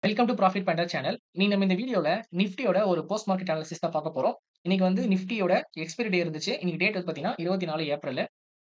Welcome to profit pointer channel. இன்னைக்கு நம்ம இந்த வீடியோல நிஃப்டியோட ஒரு போஸ்ட் மார்க்கெட் அனாலிசிஸ் தான் பார்க்க போறோம். இன்னைக்கு வந்து நிஃப்டியோட எக்ஸ்பைரி டே இருந்துச்சு. இன்னைக்கு டேட் வந்து பார்த்தீங்கன்னா 24 ஏப்ரல்.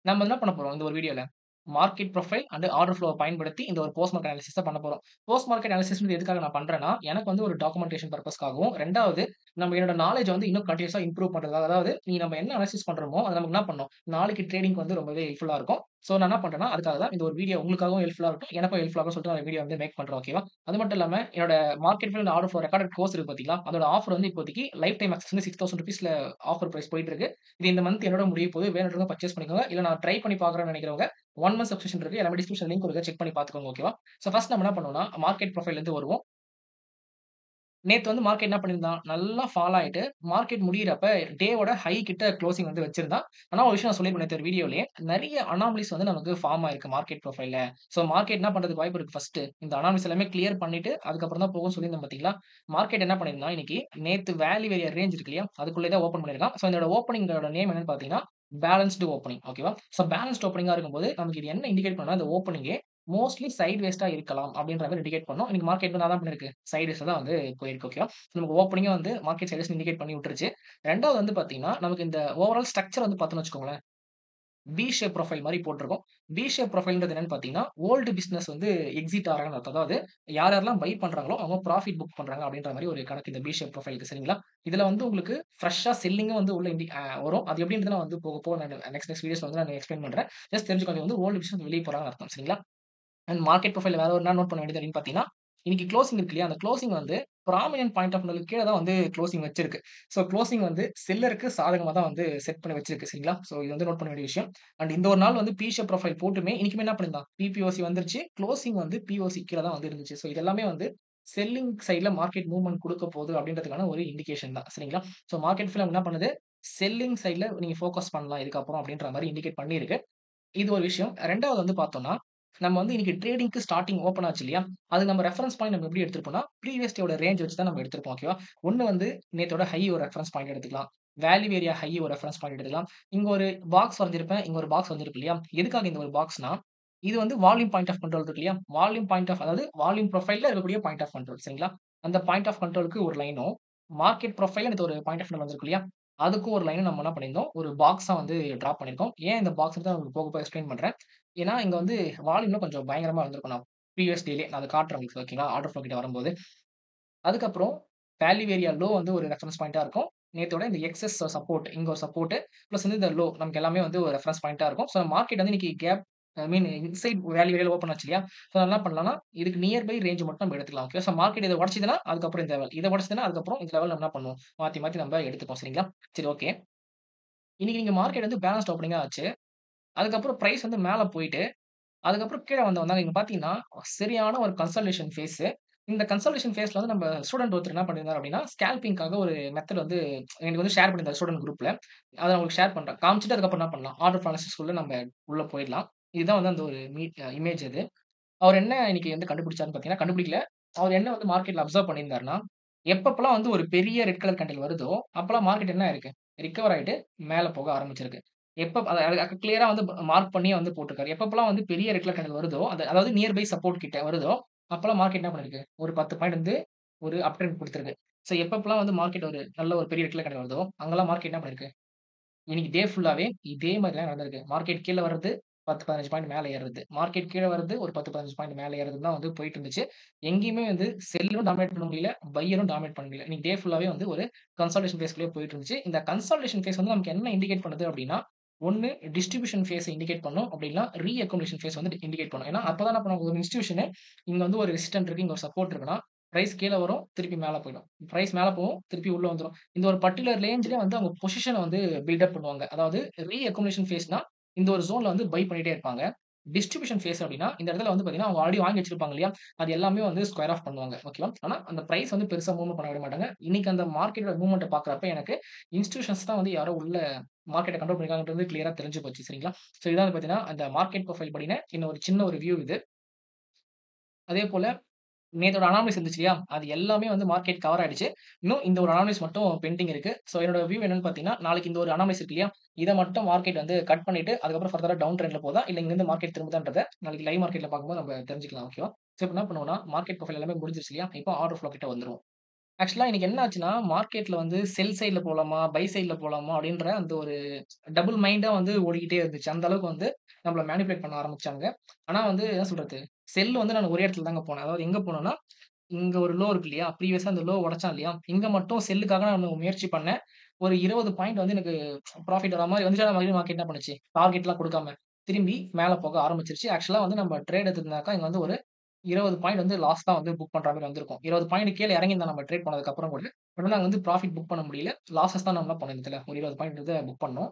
நம்ம என்ன பண்ண போறோம் இந்த ஒரு வீடியோல, மார்க்கெட் ப்ரொஃபைல் அண்ட் ஆர்டர் ஃப்ளோவ பயன்படுத்தி இந்த ஒரு போஸ்ட் மார்க்கெட் அனாலிசிஸ் தான் பண்ண போறோம். போஸ்ட் மார்க்கெட் அனாலிசிஸ் எதுக்காக நான் பண்றேன்னா, எனக்கு வந்து ஒரு டாக்குமெண்டேஷன் பர்ப்பஸ்க்காகவும், 2வது நம்ம என்னோட நாலேட்ஜ் வந்து இன்னும் கன்டினியூஸா இம்ப்ரூவ் பண்றதுக்காக. அதாவது நம்ம என்ன அனாலிசிஸ் பண்றோமோ, அது நமக்கு என்ன பண்ணும், நாளைக்கு ட்ரேடிங்க்கு வந்து ரொம்பவே ஹெல்ப்ஃபுல்லா இருக்கும். சோ நான் என்ன பண்றேன்னா, அதுக்காக தான் இந்த ஒரு வீடியோ உங்களுக்காகவும் ஹெல்ப்ஃபுல்லா இருக்கட்டும், எனக்கும் ஹெல்ப்ஃபுல்லா இருக்கும்னு சொல்லிட்டு நான் வீடியோ வந்து மேக் பண்றேன். ஓகேவா? அது மட்டும் இல்லாம என்னோட market full order flow recorded course இருக்கு பார்த்தீங்களா? அதோட ஆஃபர் வந்து இப்போதைக்கு லைஃப் டைம் அக்சஸ் வந்து ₹6000 ஆஃபர் பிரைஸ் போயிட்டு இருக்கு. இது இந்த மந்த் என்னோட முடிய போகுது. வேணும்ன்றவங்க பர்ச்சேஸ் பண்ணிக்கோங்க. இல்ல நான் ட்ரை பண்ணி பார்க்குறேன்னு நினைக்கிறவங்க 1 மந்த் சப்ஸ்கிரிப்ஷன் இருக்கு. எல்லாமே டிஸ்கிரிப்ஷன் லிங்க் குடுக்குறேன். செக் பண்ணி பார்த்துக்கோங்க. ஓகேவா? சோ ஃபர்ஸ்ட் நம்ம என்ன பண்ணுவோம்னா, மார்க்கெட் ப்ரொஃபைல்ல இருந்து வருவோம். நேத்து வந்து மார்க்கெட் என்ன பண்ணியிருந்தான், நல்லா ஃபால் ஆயிட்டு, மார்க்கெட் முடியிறப்ப டேவோட ஹை கிட்ட குளோசிங் வந்து வச்சிருந்தான். ஆனா ஒரு விஷயம் நான் சொல்லியிருப்பேன் நேத்து ஒரு வீடியோலயே, நெறைய அனாமலிஸ் வந்து நமக்கு ஃபார்ம் ஆயிருக்கு மார்க்கெட் ப்ரொஃபைல்ல. சோ மார்க்கெட் என்ன பண்றதுக்கு வாய்ப்பு இருக்கு ஃபர்ஸ்ட்டு, இந்த அனாமலிஸ் எல்லாமே கிளியர் பண்ணிட்டு, அதுக்கப்புறம் தான் போகும்னு சொல்லியிருந்தேன் பார்த்தீங்களா? மார்க்கெட் என்ன பண்ணியிருந்தான் இன்னைக்கு, நேத்து வேல்யூ ஏரியா ரேஞ்ச் இருக்கு இல்லையா? அதுக்குள்ளயே தான் ஓப்பன் பண்ணியிருக்கான். சோ இதோட ஓப்பனிங்கோட நேம் என்னன்னு பார்த்தீங்கன்னா, பேலன்ஸ்டு ஓப்பனிங். ஓகேவா? சோ பேலன்ஸ்டு ஓப்பனிங்கா இருக்கும்போது, நமக்கு இது என்ன இண்டிகேட் பண்ணும்னா, இந்த ஓப்பனிங்கே மோஸ்ட்லி சைட்வேஸ்டா இருக்கலாம் அப்படின்ற மாரி இண்டிகேட் பண்ணும். இன்னைக்கு மார்க்கெட் வந்து அதான் பண்ணிருக்கு. சைட்வேஸ்ல தான் வந்து போயிருக்கு. ஓகேவா? நமக்கு ஓப்பனிங்கா வந்து மார்க்கெட் சைட்வேஸ் இண்டிகேட் பண்ணி விட்டுருச்சு. 2வது வந்து பார்த்தீங்கன்னா, நமக்கு இந்த ஓவரால் ஸ்ட்ரக்சர் வந்து பார்த்தோம்னு வச்சுக்கோங்களேன், வி ஷேப் ப்ரொஃபைல் மாரி போட்டிருக்கும். வி ஷேப் ப்ரொஃபைல்ன்றது என்னன்னு பார்த்தீங்கன்னா, ஓல்டு பிசினஸ் வந்து எக்ஸிட் ஆகுறாங்கன்னு அர்த்தம். அதாவது யாரெல்லாம் பை பண்றாங்களோ, அவங்க ப்ராஃபிட் புக் பண்றாங்க அப்படின்ற மாரி ஒரு கணக்கு இந்த வி ஷேப் ப்ரொஃபைல்க்கு. சரிங்களா? இதுல வந்து உங்களுக்கு ஃப்ரெஷ்ஷா செல்லிங்கும் வந்து உள்ள வரும். அது எப்படின்றது நான் வந்து போக போக நான் நெக்ஸ்ட் வீடியோஸ்ல வந்து நான் எக்ஸ்பிளைன் பண்றேன். ஜஸ்ட் தெரிஞ்சுக்கோங்க. இது வந்து ஓல்டு பிசினஸ் வெளிய போறாங்கன்னு அர்த்தம். சரிங்களா? அண்ட் மார்க்கெட் ப்ரொஃபைல்ல வேற ஒரு என்ன நோட் பண்ண வேண்டியது அப்படின்னு பார்த்தீங்கன்னா, இன்னைக்கு குளோசிங் இருக்கு இல்லையா? அந்த குளோசிங் வந்து ப்ராமினன்ட் பாயிண்ட் ஆஃப் வியூக்கு கீழ தான் வந்து குளோசிங் வச்சிருக்கு. சோ குளோசிங் வந்து செல்லருக்கு சாதகமா தான் வந்து செட் பண்ணி வச்சிருக்கு. சரிங்களா? சோ இது வந்து நோட் பண்ண வேண்டிய விஷயம். அண்ட் இந்த ஒரு நாள் வந்து பி ஷேப் ப்ரொஃபைல் போட்டுமே இன்னைக்குமே என்ன பண்ணியிருந்தான்? பிபிஓசி வந்துருச்சு. குளோசிங் வந்து பிஓசி கீழ தான் வந்து இருந்துச்சு. சோ இது எல்லாமே வந்து செல்லிங் சைட்ல மார்க்கெட் மூவ்மென்ட் குடுக்க போகுது அப்படின்றதுக்கான ஒரு இண்டிகேஷன் தான். சரிங்களா? சோ மார்க்கெட் ஃபுல்லா என்ன பண்ணுது? செல்லிங் சைட்ல நீங்க ஃபோக்கஸ் பண்ணலாம் இதுக்கப்புறம் அப்படின்ற மாரி இண்டிகேட் பண்ணியிருக்கு. இது ஒரு விஷயம். 2வது வந்து பார்த்தோம்னா, நம்ம வந்து இன்னைக்கு ட்ரேடிங்க்கு ஸ்டார்ட்டிங் ஓப்பன் ஆச்சு இல்லையா? அது நம்ம ரெஃபரன்ஸ் பாயிண்ட் நம்ம எப்படி எடுத்திருப்போம்னா, ப்ரீவியஸ் டேவோட ரேஞ்ச் வச்சு தான் நம்ம எடுத்திருப்போம். ஓகேவா? ஒண்ணு வந்து நேத்தோட ஹை ஒரு ரெஃபரன்ஸ் பாயிண்ட் எடுத்துக்கலாம். வேல்யூ ஏரியா ஹை ஒரு ரெஃபரன்ஸ் பாயிண்ட் எடுத்துக்கலாம். இங்க ஒரு பாக்ஸ் வரைஞ்சிருப்பேன். இங்க ஒரு பாக்ஸ் வரைஞ்சிருக்கு இல்லையா? எதுக்காக இந்த ஒரு பாக்ஸ்னா, இது வந்து வால்யூம் பாயிண்ட் ஆஃப் கண்ட்ரோல் இருக்கு இல்லையா? வால்யூம் பாயிண்ட் ஆஃப் அதாவது வால்யூம் ப்ரொஃபைல்ல இருக்கக்கூடிய பாயிண்ட் ஆஃப் கண்ட்ரோல். சரிங்களா? அந்த பாயிண்ட் ஆஃப் கண்ட்ரோல்க்கு ஒரு லைனும், மார்க்கெட் ப்ரொஃபைல்ல நேத்து ஒரு பாயிண்ட் ஆஃப் கண்ட்ரோல் வந்திருக்கு இல்லையா? அதுக்கும் ஒரு லைனும் நம்ம என்ன பண்ணியிருந்தோம், ஒரு பாக்ஸா வந்து டிராப் பண்ணியிருக்கோம். ஏன் இந்த பாக்ஸ்ன்னு தான் உங்களுக்கு போக போக எக்ஸ்பிளைன் பண்றேன். ஏன்னா, இங்க வந்து வால்யூம்ல கொஞ்சம் பயங்கரமா இருந்திருக்கும். நான் ப்ரீவியஸ் டேலயே நான் அத காட்டுறேன் உங்களுக்கு. ஓகேங்களா? ஆர்டர் ஃப்ளோ கிட்ட வரும்போது. அதுக்கப்புறம் வேல்யூ ஏரியா லோ வந்து ஒரு ரெஃபரன்ஸ் பாயிண்ட்டா இருக்கும். நேத்தோட இந்த எக்ஸஸ் சப்போர்ட் இங்க ஒரு சப்போர்ட் பிளஸ் வந்து இந்த லோ நமக்கு எல்லாமே வந்து ஒரு ரெஃபரன்ஸ் பாயிண்ட்டா இருக்கும். சோ மார்க்கெட் வந்து இன்னைக்கு கேப் ஐ மீன் இன்சைட் வேல்யூ ஏரியால ஓப்பன் ஆச்சு இல்லையா? சோ என்ன பண்ணலாம்னா, இதுக்கு நியர் பை ரேஞ்ச் மட்டும் நம்ம எடுத்துக்கலாம். ஓகே. சோ மார்க்கெட் இத உடைச்சதுன்னா, அதுக்கப்புறம் இந்த லெவல். இத உடைச்சதுன்னா, அதுக்கப்புறம் இந்த லெவல் நம்ம என்ன பண்ணுவோம்? மாத்தி மாத்தி நம்ம எடுத்துப்போம். சரிங்களா? சரி ஓகே. இன்னைக்கு நீங்க மார்க்கெட் வந்து பேலன்ஸ்ட் ஓப்பனிங்கா ஆச்சு. அதுக்கப்புறம் பிரைஸ் வந்து மேல போயிட்டு அதுக்கப்புறம் கீழ வந்தோம்னா, நீங்க பார்த்தீங்கன்னா, சரியான ஒரு கன்சாலிடேஷன் ஃபேஸு. இந்த கன்சாலிடேஷன் ஃபேஸ்ல வந்து நம்ம ஸ்டூடண்ட் ஒருத்தர் என்ன பண்ணியிருந்தார் அப்டின்னா, ஸ்கேல்பிங்காக ஒரு மெத்தட் வந்து எனக்கு வந்து ஷேர் பண்ணியிருந்தார் ஸ்டூடண்ட் குரூப்ல. அத நான் உங்களுக்கு ஷேர் பண்றேன். காமிச்சுட்டு அதுக்கப்புறம் என்ன பண்ணலாம், ஆர்டர் அனாலிசிஸ்குள்ள நம்ம உள்ள போயிடலாம். இதுதான் வந்து அந்த ஒரு இமேஜ் இது. அவர் என்ன இன்னைக்கு வந்து கண்டுபிடிச்சாருன்னு பார்த்தீங்கன்னா, கண்டுபிடிக்கல. அவர் என்ன வந்து மார்க்கெட்ல அப்சர்வ் பண்ணியிருந்தாருன்னா, எப்பப்பலாம் வந்து ஒரு பெரிய ரெட் கலர் கேண்டில் வருதோ, அப்பலாம் மார்க்கெட் என்ன ஆயிருக்கு? ரிகவர் ஆயிட்டு மேல போக ஆரம்பிச்சிருக்கு. எப்ப அத அது கிளியரா வந்து மார்க் பண்ணியே வந்து போட்டுருக்காரு. எப்பப்பலாம் வந்து பெரிய ரெட் கலர் கேண்டில் வருதோ, அதாவது நியர் பை சப்போர்ட் கிட்ட வருதோ, அப்பலாம் மார்க்கெட் என்ன பண்ணிருக்கு? ஒரு 10 பாயிண்ட் வந்து ஒரு அப் ட்ரெண்ட் குடுத்திருக்கு. சோ எப்பப்பலாம் வந்து மார்க்கெட் ஒரு நல்ல ஒரு பெரிய ரெட் கலர் கேண்டில் வருதோ, அங்கலாம் மார்க்கெட் என்ன பண்ணிருக்கு? இன்னைக்கு டே ஃபுல்லாவே இதே மாரி தான் நடந்திருக்கு. மார்க்கெட் கீழ வர்றது 10, 15 பாயிண்ட் மேல ஏறுறது. மார்க்கெட் கீழ வருது ஒரு 10, 15 பாயிண்ட் மேல ஏறுறதுன்னு தான் வந்து போயிட்டு இருந்துச்சு. எங்கேயுமே வந்து செல்லரும் டாமினேட் பண்ண முடியல. பையரும் டாமினேட் பண்ண முடியல. இன்னைக்கு டே ஃபுல்லாவே வந்து ஒரு கன்சாலிடேஷன் ஃபேஸ்க்குள்ளேயே போயிட்டு இருந்துச்சு. இந்த கன்சாலிடேஷன் ஃபேஸ் வந்து நமக்கு என்ன இண்டிகேட் பண்ணுது அப்டின்னா, ஒண்ணு டிஸ்ட்ரிபியூஷன் ஃபேஸ இண்டிகேட் பண்ணும். அப்டி இல்லனா அக்குமுலேஷன் ஃபேஸ் வந்து இண்டிகேட் பண்ணும். ஏன்னா, அப்பதான் என்ன பண்ணும் ஒரு இன்ஸ்டிடியூஷன் இங்க வந்து ஒரு ரெசிஸ்டன்ட் இருக்கு. இங்க ஒரு சப்போர்ட் இருக்குன்னா, பிரைஸ் கீழ வரும். திருப்பி மேல போயிடும். பிரைஸ் மேல போகும். திருப்பி உள்ள வந்துரும். இந்த ஒரு பர்ட்டிகுலர் ரேஞ்சிலே வந்து அவங்க பொசிஷன வந்து பில்ட் அப் பண்ணுவாங்க. அதாவது அக்குமுலேஷன் ஃபேஸ்னா, இந்த ஒரு ஜோன்ல வந்து பை பண்ணிட்டே இருப்பாங்க. டிஸ்ட்ரிபியூஷன் ஃபேஸ் அப்டின்னா, இந்த இடத்துல வந்து பார்த்தீங்கன்னா, அவங்க ஆல்ரெடி வாங்கி வச்சிருப்பாங்க இல்லையா? அது எல்லாமே வந்து ஸ்கொயர் ஆஃப் பண்ணுவாங்க. ஓகேவா? ஆனா, அந்த பிரைஸ் வந்து பெருசா மூவ்மென்ட் பண்ண விட மாட்டாங்க. இன்னைக்கு அந்த மார்க்கெட்டோட மூவ்மென்ட்ட பார்க்கிறப்ப எனக்கு இன்ஸ்டிடியூஷன்ஸ் தான் வந்து யாரோ உள்ள மார்க்கெட்ட கண்ட்ரோல் பண்ணியிருக்காங்கன்றது கிளியரா தெரிஞ்சு போச்சு. சரிங்களா? சோ இதான் வந்து பார்த்தீங்கன்னா, அந்த மார்க்கெட் ப்ரொஃபைல் படின இன்னும் ஒரு சின்ன ஒரு வியூ இது. அதேபோல நேத்தோட அனாலிசிஸ் இருந்துச்சு இல்லையா? அது எல்லாமே வந்து மார்க்கெட் கவர் ஆயிடுச்சு. இன்னும் இந்த ஒரு அனாலிசிஸ் மட்டும் பெண்டிங் இருக்கு. ஸோ என்னோட வியூ என்னன்னு பார்த்தீங்கன்னா, நாளைக்கு இந்த ஒரு அனாலிசிஸ் இருக்கு இல்லையா? இத மட்டும் மார்க்கெட் வந்து கட் பண்ணிட்டு, அதுக்கப்புறம் ஃபர்தரா டவுன் ட்ரெண்ட்ல போதா, இல்ல இங்கிருந்து மார்க்கெட் திரும்புதான்றத நாளைக்கு லைவ் மார்க்கெட்ல பார்க்கும்போது நம்ம தெரிஞ்சுக்கலாம். ஓகேவா? ஸோ இப்ப என்ன பண்ணுவோம்னா, மார்க்கெட் ப்ரொஃபைல் எல்லாமே முடிஞ்சிருச்சு இல்லையா? இப்போ ஆர்டர் ஃப்ளோ கிட்ட வந்துருவோம். ஆக்சுவலா இன்னைக்கு என்ன ஆச்சுன்னா, மார்க்கெட்ல வந்து செல் சைட்ல போலாமா? பை சைட்ல போலாமா? அப்படின்ற அந்த ஒரு டபுள் மைண்டா வந்து ஓடிக்கிட்டே இருந்துச்சு. அந்த அளவுக்கு வந்து நம்மள மேனிபுலேட் பண்ண ஆரம்பிச்சாங்க. ஆனா வந்து என்ன சொல்றது? செல் வந்து நான் ஒரே இடத்துல தாங்க போனேன். அதாவது எங்க போனேன்னா, இங்க ஒரு லோ இருக்கு இல்லையா? ப்ரீவியஸா அந்த லோ உடைச்சான் இல்லையா? இங்க மட்டும் செல்லுக்காக நான் முயற்சி பண்ணேன். ஒரு 20 பாயிண்ட் வந்து எனக்கு ப்ராஃபிட் வர மாரி வந்துச்சு. ஆனா மறுபடியும் மார்க்கெட் என்ன பண்ணுச்சு? டார்கெட்லாம் குடுக்காம, திரும்பி மேல போக ஆரம்பிச்சுருச்சு. ஆக்சுவலா வந்து நம்ம ட்ரேட் எடுத்திருந்தாக்கா, இங்க வந்து ஒரு 20 பாயிண்ட் வந்து லாஸ் தான் வந்து புக் பண்ற மாரி வந்திருக்கும். 20 பாயிண்ட் கீழ இறங்கியிருந்தா நம்ம ட்ரேட் பண்ணதுக்கு அப்புறம் கூட, பட் ஆனா வந்து ப்ராஃபிட் புக் பண்ண முடியல. லாஸஸ் தான் நம்ம பண்ணோம் இந்த இடத்துல. ஒரு 20 பாயிண்ட் வந்து புக் பண்ணோம்.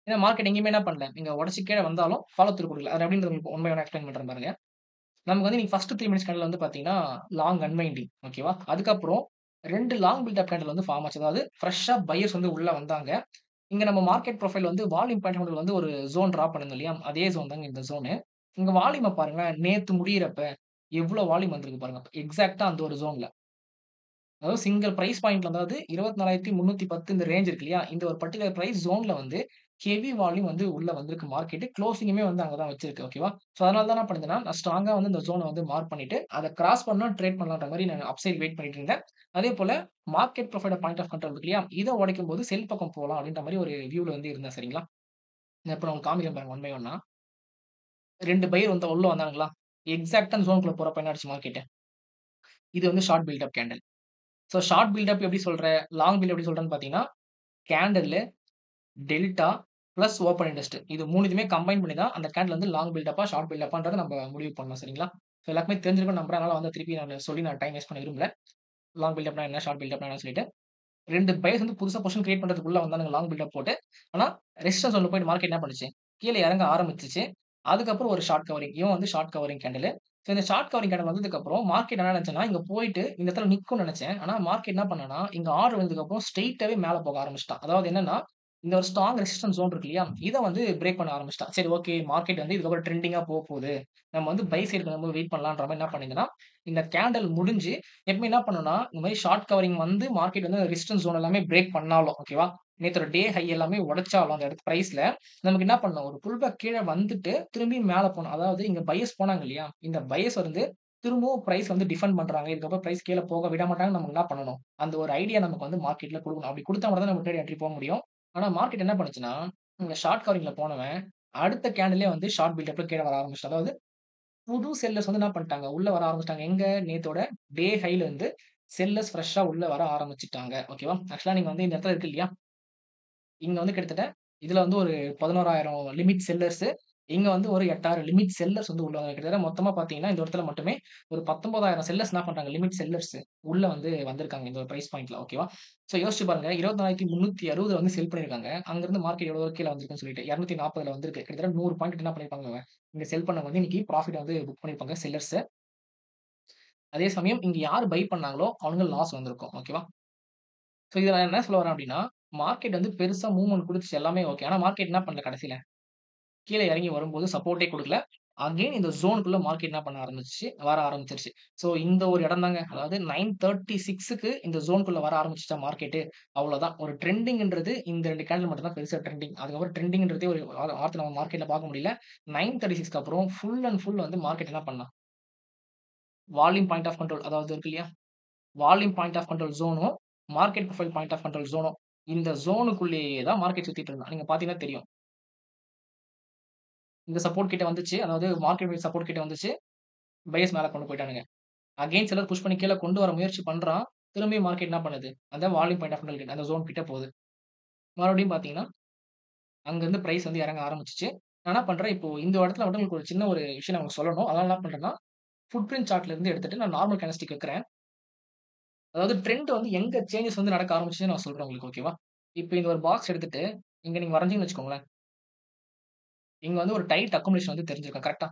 ஏன்னா மார்க்கெட் எங்கேயுமே என்ன பண்ணல. நீங்க உடைச்சு கீழ வந்தாலும் ஃபாலோ த்ரூ குடுக்கல. அது எப்படின்றது உங்களுக்கு ஒன் பை ஒன்னா எக்ஸ்ப்ளைன் பண்றேன் பாருங்க. நமக்கு வந்து இன்னைக்கு ஃபர்ஸ்ட் 3 மினிட்ஸ் கேண்டில் வந்து பார்த்தீங்கன்னா, லாங் அன்வைண்டிங் ஓகேவா? அதுக்கப்புறம் 2 லாங் பில்ட் அப் கேண்டில் வந்து ஃபார்ம் ஆச்சு. அதாவது ஃப்ரெஷ்ஷா பையர்ஸ் வந்து உள்ள வந்தாங்க. இங்க நம்ம மார்க்கெட் ப்ரொஃபைல் வந்து வால்யூம் பாயிண்ட் வந்து ஒரு ஜோன் டிரா பண்ணிருந்தோம் இல்லையா? அதே ஜோன் தாங்க இந்த ஜோனு. இங்க வால்யூம பாருங்களேன். நேத்து முடியிறப்ப எவ்ளோ வால்யூம் வந்திருக்கு பாருங்க. எக்ஸாக்ட்டா அந்த ஒரு ஜோன்ல. அதாவது சிங்கிள் பிரைஸ் பாயிண்ட்ல அதாவது 24,310 இந்த ரேஞ்ச் இருக்கு இல்லையா? இந்த ஒரு பர்ட்டிகுலர் பிரைஸ் ஜோன்ல வந்து ஹெவி வால்யூம் வந்து உள்ள வந்திருக்கு மார்க்கெட். குளோசிங்குமே வந்து அங்க தான் வச்சிருக்கு. ஓகேவா? ஸோ அதனால தான் என்ன பண்ணுதுன்னா, நான் ஸ்ட்ராங்கா வந்து இந்த ஜோன வந்து மார்க் பண்ணிட்டு, அத கிராஸ் பண்ணா ட்ரேட் பண்ணலான்ற மாரி நான் அப்சைட் வெயிட் பண்ணிட்டு இருந்தேன். அதேபோல market profile point of control இருக்கு இல்லையா? இத உடைக்கும்போது செல் பக்கம் போலாம் அப்படின்ற மாரி ஒரு வியூல வந்து இருந்தேன் சரிங்களா? நான் இப்ப நான் உங்களுக்கு காமிக்கிறேன் பாருங்க ஒன் பை ஒன்னா. 2 பையர் வந்து உள்ள வந்தானுங்களா? எக்ஸாக்ட்டா அந்த ஜோன்க்குள்ள போறப்ப என்ன ஆச்சு மார்க்கெட்? இது வந்து short build up candle. So short build up எப்படி சொல்றேன்? லாங் பில்ட் எப்படி சொல்றேன்னு பார்த்தீங்கன்னா, கேண்டில்ல டெல்டா பிளஸ் ஓப்பன் இன்ட்ரெஸ்ட். இது 3த்தையுமே கம்பைன் பண்ணி தான் அந்த கேண்டில் வந்து லாங் பில்ட் அப்பா, ஷார்ட் பில்ட் அப்பான்றத நம்ம முடிவு பண்ணணும் சரிங்களா? ஸோ எல்லாருக்குமே தெரிஞ்சிருக்கும்னு நம்புறேன். அதனால வந்து திருப்பி நான் சொல்லி நான் டைம் வேஸ்ட் பண்ண விரும்பல. லாங் பில்ட் அப்னா என்ன? ஷார்ட் பில்ட் அப்னா என்னன்னு சொல்லிட்டு. 2 பையர்ஸ் வந்து புதுசா position create பண்றதுக்குள்ள வந்தானுங்க long build up போட்டு. ஆனா ரெசிஸ்டன்ஸ் ஜோன்ல போயிட்டு மார்க்கெட் என்ன பண்ணுச்சு? கீழ இறங்க ஆரம்பிச்சுச்சு. அதுக்கப்புறம் ஒரு ஷார்ட் கவரிங். இவன் வந்து ஷார்ட் கவரிங் கேண்டிலு. ஸோ இந்த ஷார்ட் கவரிங் கேண்டில் வந்ததுக்கப்புறம் மார்க்கெட் என்ன நெனச்சேன்னா, இங்க போயிட்டு இந்த இடத்துல நிக்கும்னு நெனச்சேன். ஆனா மார்க்கெட் என்ன பண்ணான்னா, இங்க ஆர்டர் வந்ததுக்கப்புறம் ஸ்ட்ரெய்ட்டாவே மேல போக ஆரம்பிச்சுட்டான். அதாவது என்னன்னா, இந்த ஒரு ஸ்ட்ராங் ரெசிஸ்டன்ஸ் ஜோன் இருக்கு இல்லையா? இத வந்து பிரேக் பண்ண ஆரம்பிச்சுட்டான். சரி ஓகே மார்க்கெட் வந்து இதுக்கப்புறம் ட்ரெண்டிங்கா போப்போது. நம்ம வந்து பை சைடுக்கு நம்ம வெயிட் பண்ணலான்ற மாரி என்ன பண்ணியிருந்தேன்னா, இந்த கேண்டில் முடிஞ்சு எப்பவுமே என்ன பண்ணும்னா, இந்த மாரி ஷார்ட் கவரிங் வந்து மார்க்கெட் வந்து ரெசிஸ்டன்ஸ் ஜோன் எல்லாமே பிரேக் பண்ணாலும், ஓகேவா? நேத்தோட டே ஹை எல்லாமே உடைச்சாலும் அந்த இடத்து பிரைஸ்ல, நமக்கு என்ன பண்ணணும், ஒரு புல் பேக் கீழ வந்துட்டு திரும்பியும் மேல போணும். அதாவது இங்க பையர்ஸ் போனாங்க இல்லையா? இந்த பையர்ஸ் வந்து திரும்பவும் பிரைஸ் வந்து டிஃபெண்ட் பண்றாங்க. இதுக்கப்புறம் பிரைஸ் கீழ போக விட மாட்டாங்கன்னு நமக்கு என்ன பண்ணணும்? அந்த ஒரு ஐடியா நமக்கு வந்து மார்க்கெட்ல குடுக்கணும். அப்படி குடுத்தா மட்டும் தான் நம்ம ட்ரேட் என்ட்ரி போ முடியும். ஆனா மார்க்கெட் என்ன பண்ணுச்சுன்னா, இங்க ஷார்ட் கவரிங்ல போனவன், அடுத்த கேண்டிலே வந்து ஷார்ட் பில்டப்ல கீழ வர ஆரம்பிச்சுட்டான். அதாவது புது செல்லர்ஸ் வந்து என்ன பண்ணிட்டாங்க, உள்ள வர ஆரம்பிச்சுட்டாங்க. எங்க? நேத்தோட டே ஹைல இருந்து செல்லர்ஸ் ஃப்ரெஷ்ஷா உள்ள வர ஆரம்பிச்சுட்டாங்க. ஓகேவா? ஆக்சுவலா நீங்க வந்து இந்த இடத்துல இருக்கு இல்லையா? இங்க வந்து கிட்டத்தட்ட இதுல வந்து ஒரு 11,000 லிமிட் செல்லர்ஸ். இங்க வந்து ஒரு 8,000 லிமிட் செல்லர்ஸ் வந்து உள்ள வந்தாங்க. கிட்டத்தட்ட மொத்தமா பார்த்தீங்கன்னா, இந்த இடத்துல மட்டுமே ஒரு 19,000 செல்லர்ஸ் என்ன பண்றாங்க, லிமிட் செல்லர்ஸ் உள்ள வந்து வந்திருக்காங்க இந்த ஒரு பிரைஸ் பாயிண்ட்ல. ஓகேவா? ஸோ யோசிச்சு பாருங்க 24,360 வந்து செல் பண்ணியிருக்காங்க. அங்கிருந்து மார்க்கெட் எவ்வளோ கீழ வந்திருக்குன்னு சொல்லிட்டு 240ல வந்திருக்கு. கிட்டத்தட்ட 100 பாயிண்ட் என்ன பண்ணியிருப்பாங்க, இங்க செல் பண்ணவங்க வந்து இன்னைக்கு ப்ராஃபிட் வந்து புக் பண்ணியிருப்பாங்க செல்லர்ஸ். அதே சமயம் இங்க யார் பை பண்ணாங்களோ அவனுங்க லாஸ் வந்திருக்கும். ஓகேவா? ஸோ இத நான் என்ன சொல்ல வரேன் அப்டின்னா, மார்க்கெட் வந்து பெருசா மூவ்மென்ட் குடுத்துச்சு எல்லாமே ஓகே. ஆனா மார்க்கெட் என்ன பண்ணல கடைசில, கீழ இறங்கி வரும்போது சப்போர்ட்டே குடுக்கல. அகைன் இந்த ஜோனுக்குள்ள மார்க்கெட் என்ன பண்ண ஆரம்பிச்சுச்சு, வர ஆரம்பிச்சுருச்சு. ஸோ இந்த ஒரு இடம் தாங்க. அதாவது 936க்கு இந்த ஜோன்க்குள்ள வர ஆரம்பிச்சுச்சா மார்க்கெட்டு, அவ்வளோதான். ஒரு ட்ரெண்டிங்ன்றது இந்த 2 கேண்டில் மட்டும் தான் பெருசா ட்ரெண்டிங். அதுக்கப்புறம் ட்ரெண்டிங்ன்றதே ஒரு வார்த்தை நம்ம மார்க்கெட்ல பார்க்க முடியல. 936க்கு அப்புறம் ஃபுல் அண்ட் ஃபுல் வந்து மார்க்கெட் என்ன பண்ணான், வால்யூம் பாயிண்ட் ஆஃப் கண்ட்ரோல் அதாவது இருக்கு இல்லையா? வால்யூம் பாயிண்ட் ஆஃப் கண்ட்ரோல் ஜோனும், market profile point of control ஜோனும். இந்த ஜோனுக்குள்ளேயே தான் மார்க்கெட் சுத்திட்டு இருந்தான். நீங்க பார்த்தீங்கன்னா தெரியும். இந்த சப்போர்ட் கிட்ட வந்துச்சு. அதாவது மார்க்கெட் சப்போர்ட் கிட்ட வந்துச்சு. பையர்ஸ் மேல கொண்டு போய்ட்டானுங்க. அகைன் சிலர் புஷ் பண்ணி கீழ கொண்டு வர முயற்சி பண்றான். திரும்பியும் மார்க்கெட் என்ன பண்ணுது? அந்த வால்யூம் பாயிண்ட் ஆஃப் கண்ட்ரோல் கிட்ட அந்த ஜோன் கிட்ட போகுது. மறுபடியும் பார்த்தீங்கன்னா, அங்கருந்து பிரைஸ் வந்து இறங்க ஆரம்பிச்சுச்சு. நான் என்ன பண்றேன், இப்போ இந்த இடத்துல மட்டும் உங்களுக்கு ஒரு சின்ன ஒரு விஷயம் நான் உங்களுக்கு சொல்லணும். அதனால என்ன பண்றேன்னா, ஃபுட் பிரிண்ட் சார்ட்ல இருந்து எடுத்துட்டு நான் நார்மல் கேண்டல்ஸ்டிக் வைக்கிறேன். அதாவது ட்ரெண்ட் வந்து எங்க சேஞ்சஸ் வந்து நடக்க ஆரம்பிச்சுச்சுன்னு நான் சொல்றேன் உங்களுக்கு ஓகேவா? இப்ப இந்த ஒரு பாக்ஸ் எடுத்துட்டு, இங்க நீங்க வரைஞ்சீங்கன்னு வச்சுக்கோங்களேன். இங்க வந்து ஒரு டைட் அக்குமுலேஷன் வந்து தெரிஞ்சிருக்கும். கரெக்ட்டா?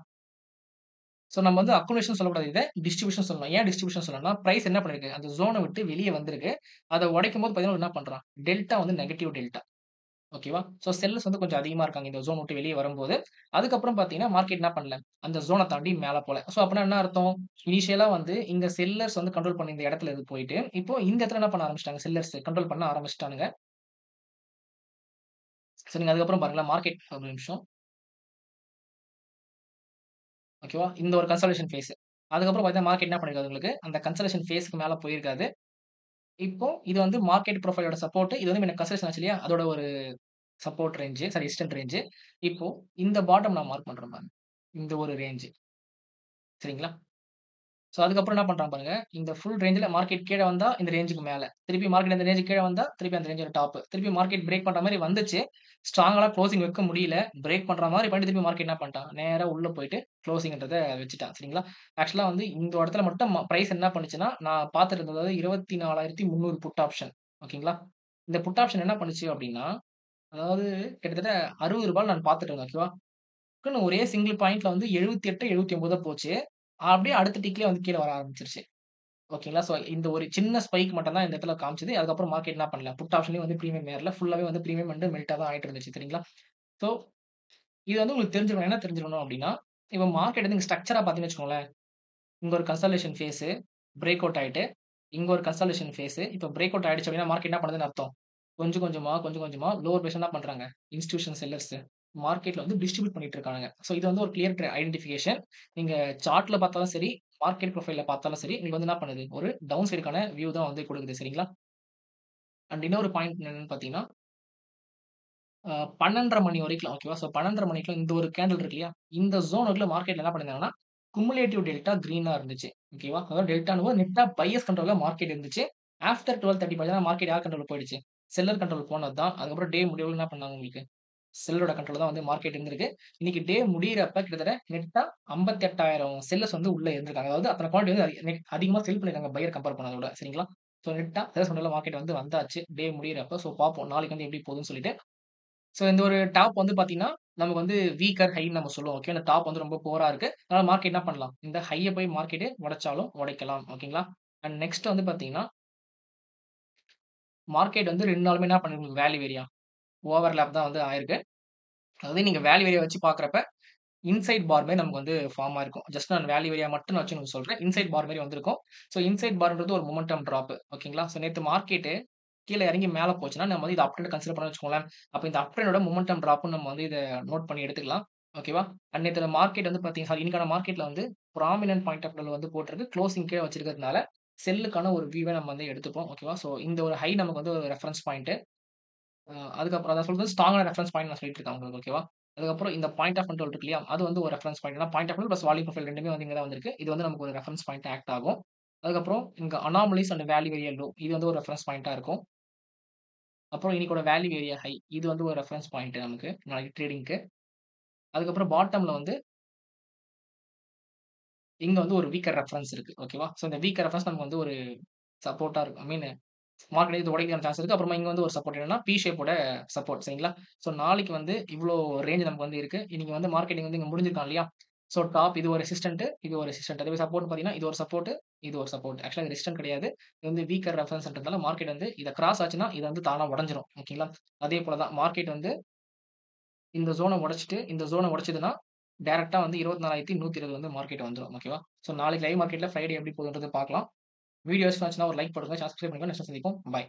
ஸோ நம்ம வந்து அக்குமுலேஷன் சொல்லக்கூடாது இத. டிஸ்ட்ரிபியூஷன் சொல்லணும். ஏன் டிஸ்ட்ரிபியூஷன் சொல்லணும்னா, பிரைஸ் என்ன பண்ணிருக்கு? அந்த ஜோன விட்டு வெளிய வந்திருக்கு. அத உடைக்கும்போது பார்த்தீங்கன்னா, என்ன பண்றான்? டெல்டா வந்து நெகட்டிவ் டெல்டா. ஓகேவா? ஸோ செல்லர்ஸ் வந்து கொஞ்சம் அதிகமா இருக்காங்க இந்த ஜோன் விட்டு வெளிய வரும்போது. அதுக்கப்புறம் பார்த்தீங்கன்னா, மார்க்கெட் என்ன பண்ணல, அந்த ஜோன தாண்டி மேல போல. ஸோ அப்பன்னா என்ன அர்த்தம்? இனிஷியலா வந்து இங்க செல்லர்ஸ் வந்து கண்ட்ரோல் பண்ண இந்த இடத்துல இது போயிட்டு, இப்போ இந்த இடத்துல என்ன பண்ண ஆரம்பிச்சுட்டாங்க செல்லர்ஸ் கண்ட்ரோல் பண்ண ஆரம்பிச்சுட்டானுங்க. சரிங்க. அதுக்கப்புறம் பாருங்களேன் மார்க்கெட் ஒரு நிமிஷம். ஓகேவா? இந்த ஒரு கன்சாலிடேஷன் ஃபேஸ். அதுக்கப்புறம் பார்த்தீங்கன்னா, மார்க்கெட் என்ன பண்ணியிருக்காது உங்களுக்கு, அந்த கன்சாலிடேஷன் ஃபேஸ்க்கு மேல போயிருக்காது. இப்போ இது வந்து மார்க்கெட் ப்ரொஃபைலோட சப்போர்ட். இது வந்து எனக்கு கன்சல்டேஷன் ஆச்சு இல்லையா? அதோட ஒரு support range sorry resistant range. இப்போ இந்த பாட்டம் நான் மார்க் பண்றேன் பாருங்க. இந்த ஒரு ரேஞ்ச் சரிங்களா? ஸோ அதுக்கப்புறம் என்ன பண்றான் பாருங்க. இந்த ஃபுல் ரேஞ்சுல மார்க்கெட் கீழ வந்தா இந்த ரேஞ்சுக்கு மேல. திருப்பி மார்க்கெட் அந்த ரேஞ்சுக்கு கீழ வந்தா, திருப்பி அந்த ரேஞ்சோட டாப். திருப்பி மார்க்கெட் பிரேக் பண்ற மாரி வந்துச்சு. ஸ்ட்ராங்காலாம் குளோசிங் வைக்க முடியல. பிரேக் பண்ற மாரி பண்ணிட்டு திருப்பி மார்க்கெட் என்ன பண்ணிட்டான், நேரா உள்ள போயிட்டு குளோசிங்ன்றத வச்சுட்டான். சரிங்களா? ஆக்சுவலா வந்து இந்த இடத்துல மட்டும் பிரைஸ் என்ன பண்ணுச்சுன்னா, நான் பார்த்துட்டு இருந்தது 24,300 புட் ஆப்ஷன். ஓகேங்களா? இந்த புட் ஆப்ஷன் என்ன பண்ணுச்சு அப்டின்னா, அதாவது கிட்டத்தட்ட ரூ. 60 நான் பார்த்துட்டு இருந்தேன். ஓகேவா? டக்குன்னு ஒரே சிங்கிள் பாயிண்ட்ல வந்து 78, 79 போச்சு. அப்படியே அடுத்த டிக்லயே வந்து கீழ வர ஆரம்பிச்சுருச்சு. ஓகேங்களா? ஸோ இந்த ஒரு சின்ன ஸ்பைக் மட்டும் தான் இந்த இடத்துல காமிச்சது. அதுக்கப்புறம் மார்க்கெட் என்ன பண்ணல. புட் ஆப்ஷன்லயும் வந்து பிரீமியம் ஏறல. ஃபுல்லாவே வந்து பிரீமியம் வந்து மெல்ட்டா தான் ஆயிட்டு இருந்துச்சு. சரிங்களா? ஸோ இது வந்து உங்களுக்கு தெரிஞ்சிருக்கணும். என்ன தெரிஞ்சிருக்கணும் அப்டின்னா, இப்ப மார்க்கெட் வந்து ஸ்ட்ரக்சரா பார்த்தீங்கன்னு வச்சுக்கோங்களேன். இங்க ஒரு கன்சாலிடேஷன் ஃபேஸ் பிரேக் அவுட் ஆயிட்டு, இங்க ஒரு கன்சாலிடேஷன் ஃபேஸ் இப்ப பிரேக் அவுட் ஆயிடுச்சு அப்டின்னா, மார்க்கெட் என்ன பண்ணுதுன்னு அர்த்தம். கொஞ்சம் கொஞ்சமா, கொஞ்சம் கொஞ்சமா லோவர் பொசிஷன் என்ன பண்றாங்க? இன்ஸ்டிடியூஷன் செல்லர்ஸ் மார்க்கெட்ல வந்து டிஸ்ட்ரிபியூட் பண்ணிட்டு இருக்கானுங்க. ஸோ இது வந்து ஒரு கிளியர் ஐடென்டிஃபிகேஷன். நீங்க சார்ட்ல பார்த்தாலும் சரி, மார்க்கெட் ப்ரொஃபைல்ல பார்த்தாலும் சரி, உங்களுக்கு வந்து என்ன பண்ணுது? ஒரு டவுன் சைடுக்கான வியூ தான் வந்து குடுக்குது. சரிங்களா? அண்ட் இன்னொரு பாயிண்ட் என்னன்னு பார்த்தீங்கன்னா, 12:30 மணி வரைக்கும் ஓகேவா? ஸோ 12:30 மணிக்குள்ள இந்த ஒரு கேண்டில் இருக்கு இல்லையா? இந்த ஜோனுக்குள்ள மார்க்கெட்ல என்ன பண்ணியிருந்தாங்கன்னா, குமுலேட்டிவ் டெல்டா கிரீனா இருந்துச்சு. ஓகேவா? அதாவது டெல்டான்னு நெட்டா பையர்ஸ் கண்ட்ரோல்ல மார்க்கெட் இருந்துச்சு. ஆஃப்டர் 12:35 தான் மார்க்கெட் யார் கண்ட்ரோல்ல போயிடுச்சு? செல்லர் கண்ட்ரோல் போனது தான். அதுக்கப்புறம் டே முடிவுல என்ன பண்ணாங்க உங்களுக்கு? செல்லரோட கண்ட்ரோல்ல தான் வந்து மார்க்கெட் இருந்திருக்கு. இன்னைக்கு டே முடியிறப்ப கிட்டத்தட்ட நெட்டா 58,000 செல்லர்ஸ் வந்து உள்ள இருந்திருக்காங்க. அதாவது அத்தன குவான்டிட்டி வந்து அதிகமா செல் பண்ணியிருக்காங்க பையர் கம்பேர் பண்ணத விட. சரிங்களா? ஸோ நெட்டா செல்லர்ஸ் கண்ட்ரோல்ல மார்க்கெட் வந்து வந்தாச்சு. டே முடியிறப்ப. ஸோ பார்ப்போம். நாளைக்கு வந்து எப்படி போகுதுன்னு சொல்லிட்டு. ஸோ இந்த ஒரு டாப் வந்து பார்த்தீங்கன்னா, நமக்கு வந்து வீக்கர் ஹைன்னு நம்ம சொல்லுவோம். ஓகே. அந்த டாப் வந்து ரொம்ப புவரா இருக்கு. அதனால மார்க்கெட் என்ன பண்ணலாம்? இந்த ஹைய போய் மார்க்கெட் உடைச்சாலும் உடைக்கலாம். ஓகேங்களா? அண்ட் நெக்ஸ்ட் வந்து பார்த்தீங்கன்னா, மார்க்கெட் வந்து 2 நாளுமே என்ன பண்ணிருக்கு வேல்யூ ஏரியா ஓவர்லேப் தான் வந்து ஆயிருக்கு. அதாவது நீங்க வேல்யூ ஏரியா வச்சு பார்க்குறப்ப, இன்சைட் பார் மாரி நமக்கு வந்து ஃபார்ம் ஆயிருக்கும். ஜஸ்ட் நான் வேல்யூ ஏரியா மட்டும் நான் வச்சு உங்களுக்கு சொல்றேன். இன்சைட் பார் மாரி வந்திருக்கும். ஸோ இன்சைட் பார்ன்றது ஒரு மொமெண்டம் டிராப். ஓகேங்களா? ஸோ நேத்து மார்க்கெட் கீழ இறங்கி மேல போச்சுன்னா, நம்ம வந்து இத அப் ட்ரெண்ட் கன்சிடர் பண்ணோம்னு வச்சுக்கோங்களேன். அப்ப இந்த அப் ட்ரெண்டோட மொமெண்டம் டிராப்ன்னு நம்ம வந்து இத நோட் பண்ணி எடுத்துக்கலாம். ஓகேவா? அண்ட் நேத்து மார்க்கெட் வந்து சாரி இன்னைக்கான மார்க்கெட்ல வந்து ப்ராமினன்ட் பாயிண்ட் ஆஃப் வியூல வந்து போட்டிருக்கு. குளோசிங் கீழ வச்சிருக்கிறதுனால, செல்லுக்கான ஒரு வியூவ நம்ம வந்து எடுத்துப்போம். ஓகேவா? ஸோ இந்த ஒரு ஹை நமக்கு வந்து ஒரு ரெஃபரன்ஸ் பாயிண்ட். அதுக்கப்புறம் அதான் சொல்றது ஸ்ட்ராங்கான ரெஃபரன்ஸ் பாயிண்ட் நான் சொல்லிட்டு இருக்கேன் உங்களுக்கு. ஓகேவா? அதுக்கப்புறம் இந்த பாயிண்ட் ஆஃப் கண்ட்ரோல் இருக்கு இல்லையா? அது வந்து ஒரு ரெஃபரன்ஸ் பாயிண்ட். ஏன்னா point of control plus volume profile 2மே வந்து இங்க தான் வந்திருக்கு. இது வந்து நமக்கு ஒரு ரெஃபரன்ஸ் பாயிண்ட்டா ஆக்ட் ஆகும். அதுக்கப்புறம் இங்க anomalies and value area low இது வந்து ஒரு ரெஃபரன்ஸ் பாயிண்ட்டா இருக்கும். அப்புறம் இன்னைக்கோட வேல்யூ ஏரியா ஹை. இது வந்து ஒரு ரெஃபரன்ஸ் பாயிண்ட் நமக்கு நாளைக்கு ட்ரேடிங்க்கு. அதுக்கப்புறம் பாட்டம்ல வந்து இங்க வந்து ஒரு வீக்கர் ரெஃபரன்ஸ் இருக்கு. ஓகேவா? ஸோ இந்த வீக்கர் ரெஃபரன்ஸ் நமக்கு வந்து ஒரு சப்போர்ட்டா இருக்கும். ஐ மீன் மார்க்கெட் இது உடைக்கிறதுக்கான சான்ஸ் இருக்கு. அப்புறமா இங்க வந்து ஒரு சப்போர்ட் என்னன்னா, பி ஷேப்போட சப்போர்ட் சரிங்களா? ஸோ நாளைக்கு வந்து இவ்ளோ ரேஞ்ச் நமக்கு வந்து இருக்கு. இன்னைக்கு வந்து மார்க்கெட்டிங் வந்து இங்க முடிஞ்சிருக்கான் இல்லையா? ஸோ டாப் இது ஒரு ரெசிஸ்டன்ட், இது ஒரு ரெசிஸ்டன்ட். அதே சப்போர்ட் பார்த்தீங்கன்னா, இது ஒரு சப்போர்ட், இது ஒரு சப்போர்ட். ஆக்சுவலா இது ரெசிஸ்டன்ட் கிடையாது. இது வந்து வீக்கர் ரெஃபரன்ஸ்ன்றதால மார்க்கெட் வந்து இத கிராஸ் ஆச்சுன்னா, இது வந்து தானா உடைஞ்சிரும். ஓகேங்களா? அதே போல தான் மார்க்கெட் வந்து இந்த ஜோன உடைச்சுட்டு, இந்த ஜோன உடைச்சதுன்னா, டைரக்ட்டா வந்து 24,120 வந்து மார்க்கெட் வந்துரும். ஓகேவா? ஸோ நாளைக்கு லைவ் மார்க்கெட்ல ஃப்ரைடே எப்படி போகுதுன்றத பார்க்கலாம். வீடியோ யூஸ்ஃபுல்லா இருந்துச்சுன்னா ஒரு லைக் போடுங்க. சப்ஸ்கிரைப் பண்ணுங்க. நெக்ஸ்ட் சந்திப்போம். பாய்.